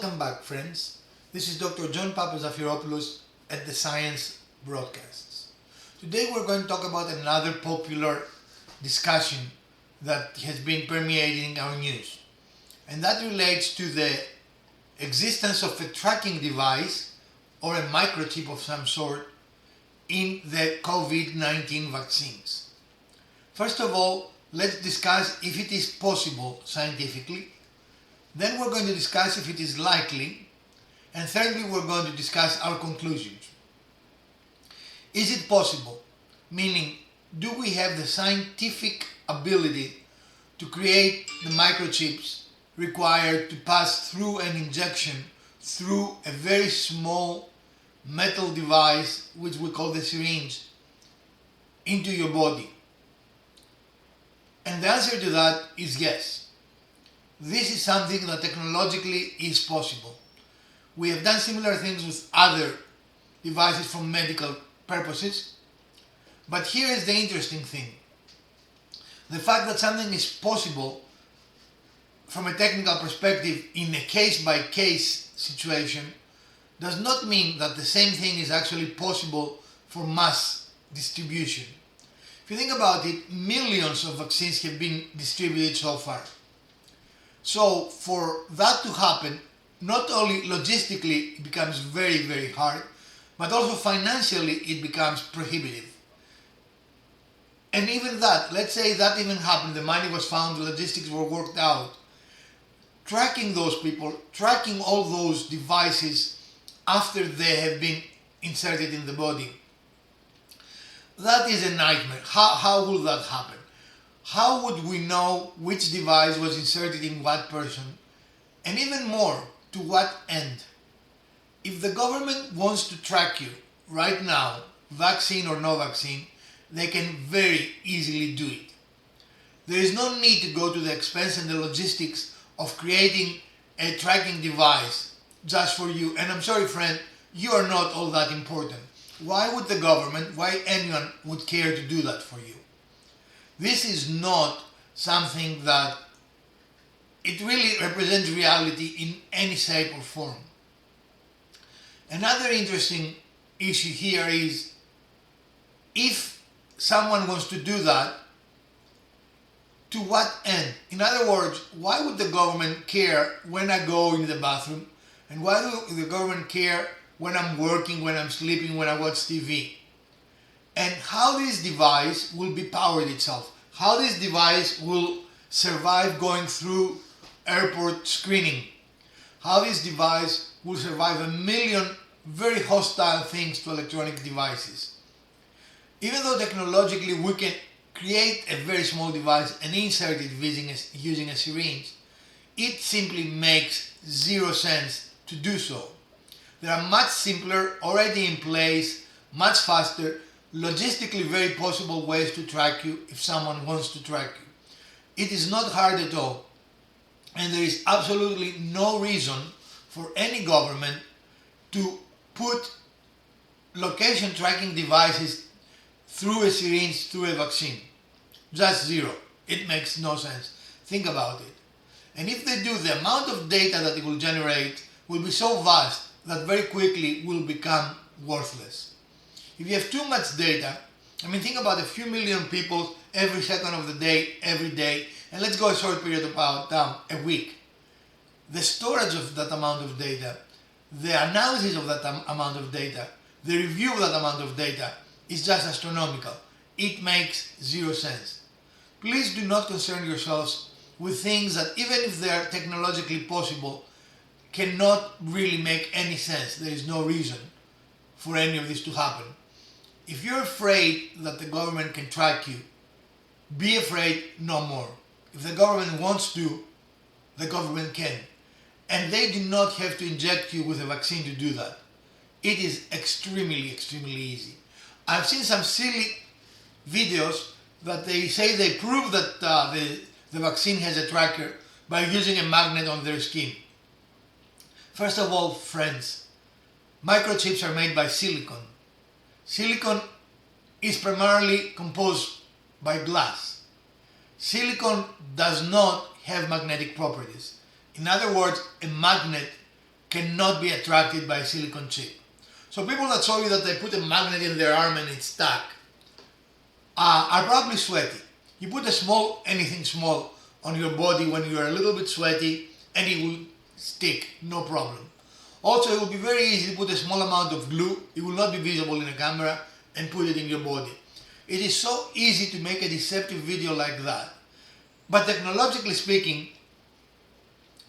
Welcome back, friends. This is Dr. John Papazafiropoulos at the Science Broadcasts. Today we're going to talk about another popular discussion that has been permeating our news, and that relates to the existence of a tracking device or a microchip of some sort in the Covid-19 vaccines. First of all, let's discuss if it is possible scientifically. Then we're going to discuss if it is likely, and thirdly we're going to discuss our conclusions. Is it possible? Meaning, do we have the scientific ability to create the microchips required to pass through an injection through a very small metal device, which we call the syringe, into your body? And the answer to that is yes. This is something that technologically is possible. We have done similar things with other devices for medical purposes, but here is the interesting thing. The fact that something is possible from a technical perspective in a case-by-case situation does not mean that the same thing is actually possible for mass distribution. If you think about it, millions of vaccines have been distributed so far. So for that to happen, not only logistically it becomes very, very hard, but also financially it becomes prohibitive. And even that, let's say that even happened, the money was found, the logistics were worked out. Tracking those people, tracking all those devices after they have been inserted in the body, that is a nightmare. How will that happen? How would we know which device was inserted in what person? And even more, to what end? If the government wants to track you right now, vaccine or no vaccine, they can very easily do it. There is no need to go to the expense and the logistics of creating a tracking device just for you. And I'm sorry, friend, you are not all that important. Why would the government, why anyone would care to do that for you? This is not something that it really represents reality in any shape or form. Another interesting issue here is if someone wants to do that, to what end? In other words, why would the government care when I go in the bathroom? And why do the government care when I'm working, when I'm sleeping, when I watch TV? And how this device will be powered itself, how this device will survive going through airport screening, how this device will survive a million very hostile things to electronic devices. Even though technologically we can create a very small device and insert it using a syringe, it simply makes zero sense to do so. There are much simpler, already in place, much faster, logistically very possible ways to track you if someone wants to track you. It is not hard at all, and there is absolutely no reason for any government to put location tracking devices through a syringe, through a vaccine. Just zero. It makes no sense. Think about it. And if they do, the amount of data that it will generate will be so vast that very quickly will become worthless. If you have too much data, think about a few million people every second of the day, every day, and let's go a short period of time, a week. The storage of that amount of data, the analysis of that amount of data, the review of that amount of data is just astronomical. It makes zero sense. Please do not concern yourselves with things that, even if they are technologically possible, cannot really make any sense. There is no reason for any of this to happen. If you're afraid that the government can track you, be afraid no more. If the government wants to, the government can. And they do not have to inject you with a vaccine to do that. It is extremely, extremely easy. I've seen some silly videos that they say they prove that the vaccine has a tracker by using a magnet on their skin. First of all, friends, microchips are made by silicon. Silicon is primarily composed by glass. Silicon does not have magnetic properties. In other words, a magnet cannot be attracted by a silicon chip. So people that show you that they put a magnet in their arm and it's stuck are probably sweaty. You put anything small on your body when you're a little bit sweaty and it will stick, no problem. Also, it will be very easy to put a small amount of glue, it will not be visible in a camera, and put it in your body. It is so easy to make a deceptive video like that. But technologically speaking,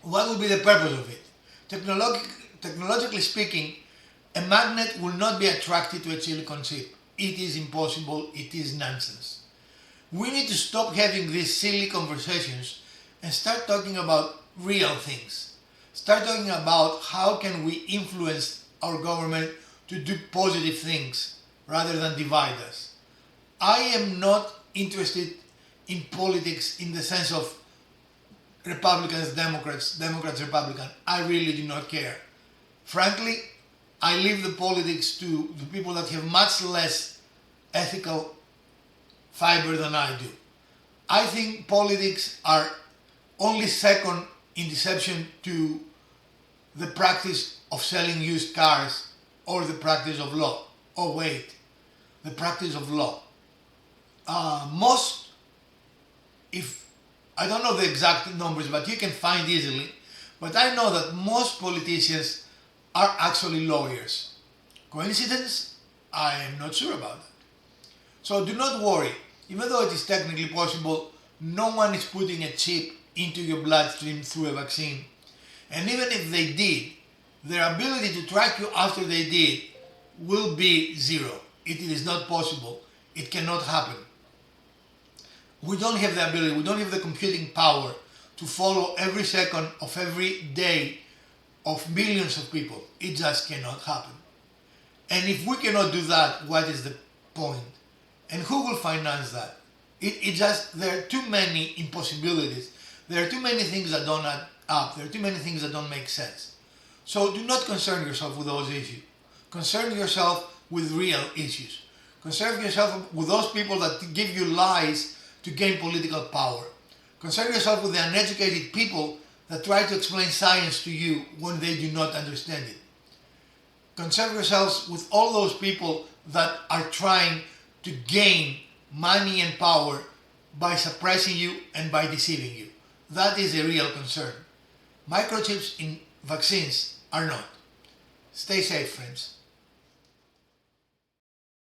what will be the purpose of it? Technologically speaking, a magnet will not be attracted to a silicon chip. It is impossible, it is nonsense. We need to stop having these silly conversations and start talking about real things. Start talking about how can we influence our government to do positive things rather than divide us. I am not interested in politics in the sense of Republicans, Democrats, Republican. I really do not care. Frankly, I leave the politics to the people that have much less ethical fiber than I do. I think politics are only second in deception to the practice of selling used cars or the practice of law. Oh wait, the practice of law. I don't know the exact numbers, but you can find easily, but I know that most politicians are actually lawyers. Coincidence? I am not sure about that. So do not worry, even though it is technically possible, no one is putting a chip into your bloodstream through a vaccine. And even if they did, their ability to track you after they did will be zero. It is not possible. It cannot happen. We don't have the ability, we don't have the computing power to follow every second of every day of millions of people. It just cannot happen. And if we cannot do that, what is the point? And who will finance that? There are too many impossibilities. There are too many things that don't add up. There are too many things that don't make sense. So do not concern yourself with those issues. Concern yourself with real issues. Concern yourself with those people that give you lies to gain political power. Concern yourself with the uneducated people that try to explain science to you when they do not understand it. Concern yourselves with all those people that are trying to gain money and power by suppressing you and by deceiving you. That is a real concern. Microchips in vaccines are not. Stay safe, friends.